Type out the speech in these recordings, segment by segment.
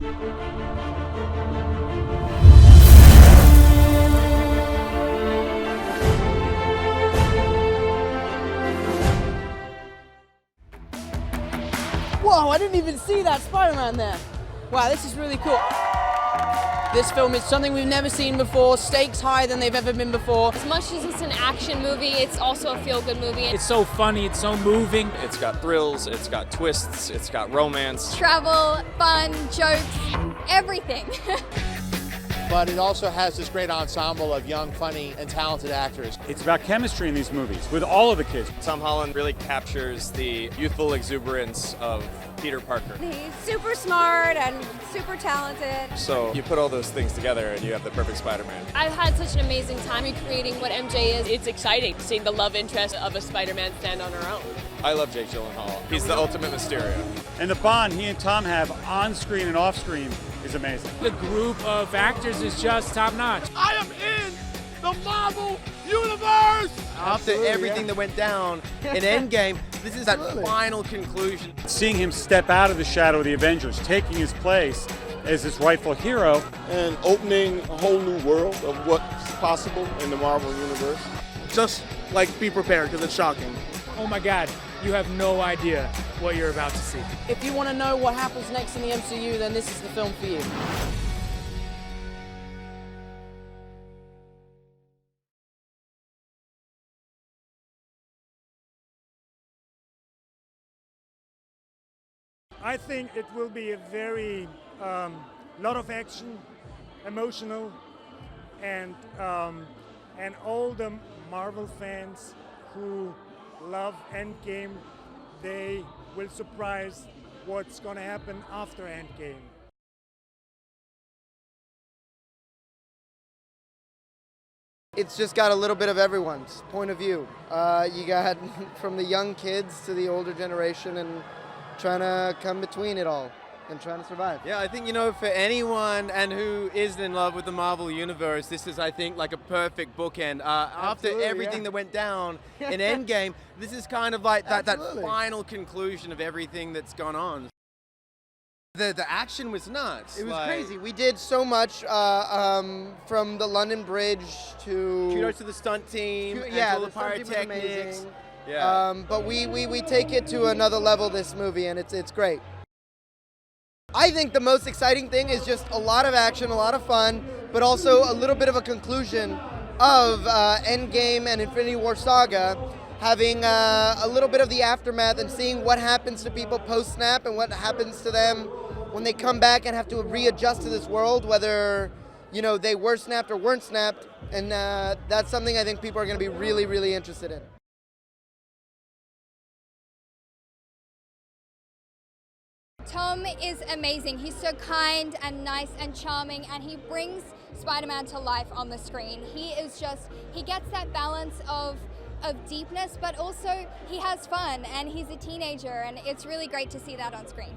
Whoa, I didn't even see that Spider-Man there. Wow, this is really cool. This film is something we've never seen before, stakes higher than they've ever been before. As much as it's an action movie, it's also a feel-good movie. It's so funny, it's so moving. It's got thrills, it's got twists, it's got romance. Travel, fun, jokes, everything. But it also has this great ensemble of young, funny, and talented actors. It's about chemistry in these movies with all of the kids. Tom Holland really captures the youthful exuberance of Peter Parker. He's super smart and super talented. So you put all those things together and you have the perfect Spider-Man. I've had such an amazing time recreating what MJ is. It's exciting seeing the love interest of a Spider-Man stand on her own. I love Jake Gyllenhaal. He's the ultimate Mysterio. And the bond he and Tom have on screen and off screen is amazing. The group of actors is just top notch. I am in the Marvel Universe! After everything that went down in Endgame, this is that final conclusion. Seeing him step out of the shadow of the Avengers, taking his place as his rightful hero. And opening a whole new world of what's possible in the Marvel Universe. Just, be prepared, because it's shocking. Oh my God, you have no idea what you're about to see. If you want to know what happens next in the MCU, then this is the film for you. I think it will be a very lot of action, emotional, and all the Marvel fans who love Endgame, they will surprise what's going to happen after Endgame. It's just got a little bit of everyone's point of view. You got from the young kids to the older generation and trying to come between it all and trying to survive. Yeah, I think, for anyone and who is in love with the Marvel Universe, this is, I think, like a perfect bookend. After everything that went down in Endgame, this is kind of like that final conclusion of everything that's gone on. The action was nuts. It was crazy. We did so much from the London Bridge to... Kudos to the stunt team, and yeah, all the stunt team was pyrotechnics. amazing. Yeah. But we take it to another level, this movie, and it's great. I think the most exciting thing is just a lot of action, a lot of fun, but also a little bit of a conclusion of Endgame and Infinity War saga, having a little bit of the aftermath and seeing what happens to people post-snap and what happens to them when they come back and have to readjust to this world, whether they were snapped or weren't snapped, and that's something I think people are going to be really, really interested in. Tom is amazing. He's so kind and nice and charming, and he brings Spider-Man to life on the screen. He gets that balance of deepness, but also he has fun, and he's a teenager, and it's really great to see that on screen.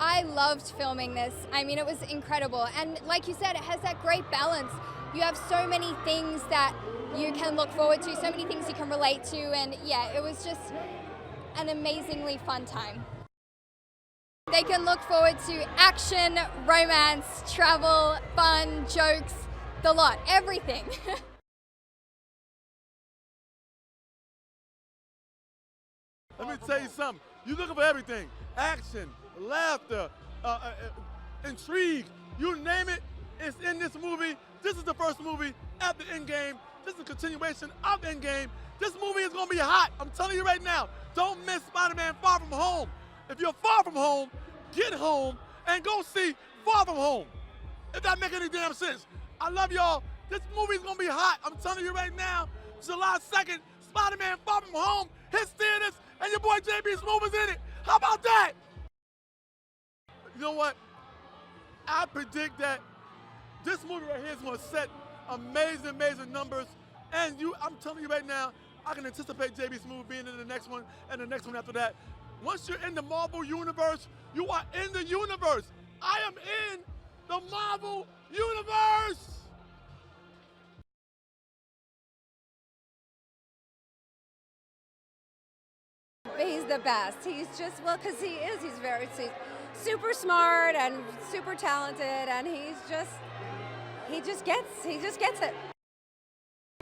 I loved filming this. I mean, it was incredible. And like you said, it has that great balance. You have so many things that you can look forward to, so many things you can relate to, and yeah, it was just an amazingly fun time. They can look forward to action, romance, travel, fun, jokes, the lot, everything. Let me tell you something. You're looking for everything. Action, laughter, intrigue, you name it, it's in this movie. This is the first movie after Endgame. This is a continuation of Endgame. This movie is going to be hot. I'm telling you right now. Don't miss Spider-Man Far From Home. If you're far from home, get home and go see Far From Home. If that makes any damn sense. I love y'all. This movie's going to be hot. I'm telling you right now. July 2nd, Spider-Man Far From Home hits theaters, and your boy JB Smooth is in it. How about that? You know what? I predict that this movie right here is going to set amazing, amazing numbers. And I'm telling you right now, I can anticipate JB Smooth being in the next one and the next one after that. Once you're in the Marvel Universe, you are in the universe. I am in the Marvel Universe. He's the best. He's just, because he is. He's very super smart and super talented, and he just gets it.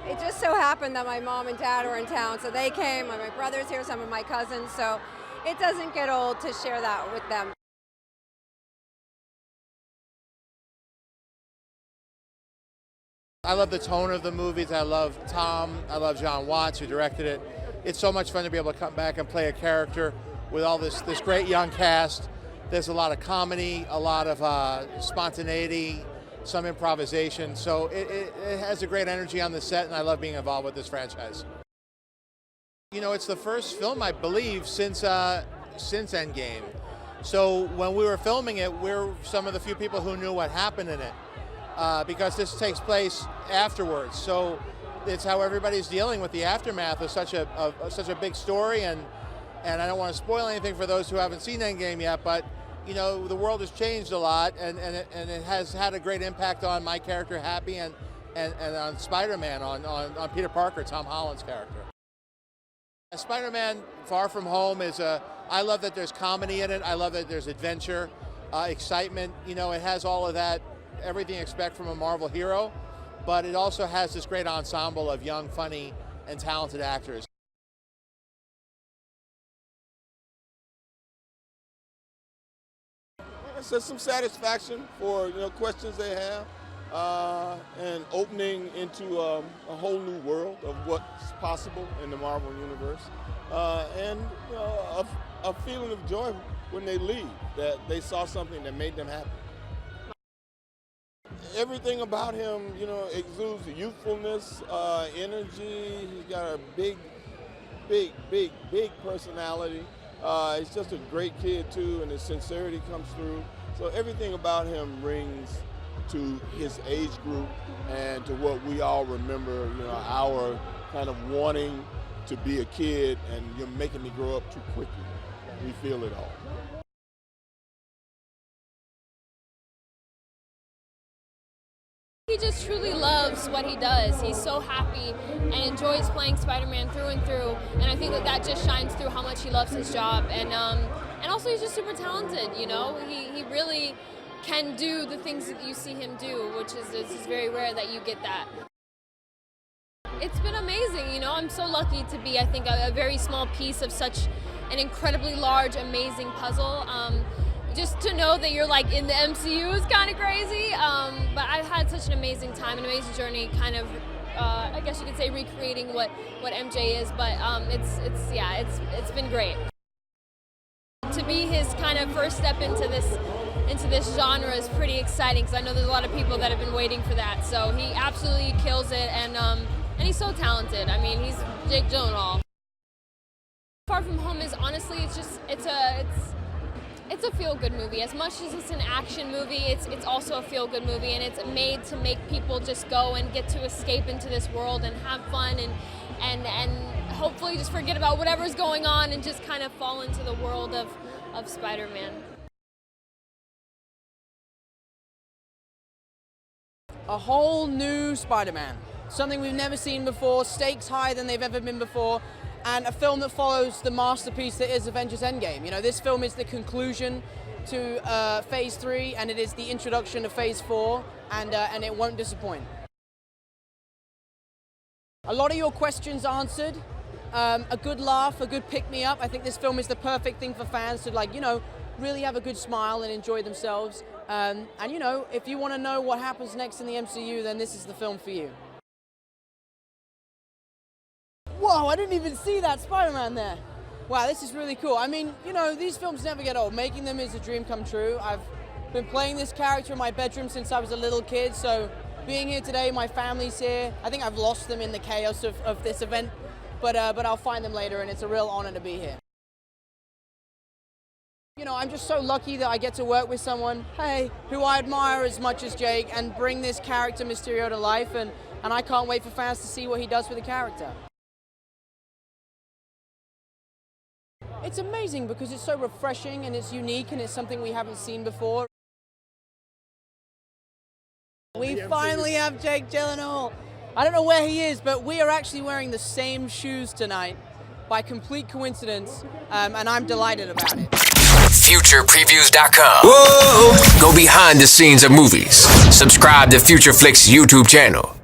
It just so happened that my mom and dad were in town, so they came, and my brother's here, some of my cousins, so it doesn't get old to share that with them. I love the tone of the movies. I love Tom. I love John Watts, who directed it. It's so much fun to be able to come back and play a character with all this great young cast. There's a lot of comedy, a lot of spontaneity, some improvisation. So it has a great energy on the set, and I love being involved with this franchise. You know, it's the first film, I believe, since Endgame. So when we were filming it, we're some of the few people who knew what happened in it. Because this takes place afterwards, so it's how everybody's dealing with the aftermath of such a big story, and I don't want to spoil anything for those who haven't seen Endgame yet, but you know, the world has changed a lot, and it has had a great impact on my character Happy and on Spider-Man, on Peter Parker, Tom Holland's character. Spider-Man Far From Home is I love that there's comedy in it. I love that there's adventure, excitement. You know, it has all of that. Everything you expect from a Marvel hero, but it also has this great ensemble of young, funny, and talented actors. It's just some satisfaction for questions they have, and opening into a whole new world of what's possible in the Marvel universe, and a feeling of joy when they leave, that they saw something that made them happy. Everything about him, exudes youthfulness, energy. He's got a big personality. He's just a great kid too, and his sincerity comes through. So everything about him rings to his age group and to what we all remember, our kind of wanting to be a kid, and you're making me grow up too quickly. We feel it all. He just truly loves what he does. He's so happy and enjoys playing Spider-Man through and through, and I think that just shines through how much he loves his job, and also he's just super talented. He really can do the things that you see him do, which is very rare that you get that. It's been amazing. I'm so lucky to be, I think, a very small piece of such an incredibly large, amazing puzzle. Just to know that you're like in the MCU is kind of crazy, but I've had such an amazing time, an amazing journey, kind of, I guess you could say recreating what MJ is, but it's been great. To be his kind of first step into this genre is pretty exciting, because I know there's a lot of people that have been waiting for that. So he absolutely kills it, and he's so talented. I mean, he's Jake Gyllenhaal. Far From Home is honestly, it's a feel-good movie. As much as it's an action movie, it's also a feel-good movie, and it's made to make people just go and get to escape into this world and have fun and hopefully just forget about whatever's going on and just kind of fall into the world of Spider-Man. A whole new Spider-Man. Something we've never seen before, stakes higher than they've ever been before, and a film that follows the masterpiece that is Avengers Endgame. This film is the conclusion to Phase 3, and it is the introduction of Phase 4, and it won't disappoint. A lot of your questions answered, a good laugh, a good pick-me-up. I think this film is the perfect thing for fans to really have a good smile and enjoy themselves. And if you want to know what happens next in the MCU, then this is the film for you. Whoa, I didn't even see that Spider-Man there. Wow, this is really cool. I mean, these films never get old. Making them is a dream come true. I've been playing this character in my bedroom since I was a little kid, so being here today, my family's here. I think I've lost them in the chaos of this event, but I'll find them later, and it's a real honor to be here. I'm just so lucky that I get to work with someone, who I admire as much as Jake, and bring this character Mysterio to life, and I can't wait for fans to see what he does with the character. It's amazing because it's so refreshing and it's unique and it's something we haven't seen before. We finally have Jake Gyllenhaal. I don't know where he is, but we are actually wearing the same shoes tonight by complete coincidence, and I'm delighted about it. futurepreviews.com. Whoa! Go behind the scenes of movies. Subscribe to Future Flicks YouTube channel.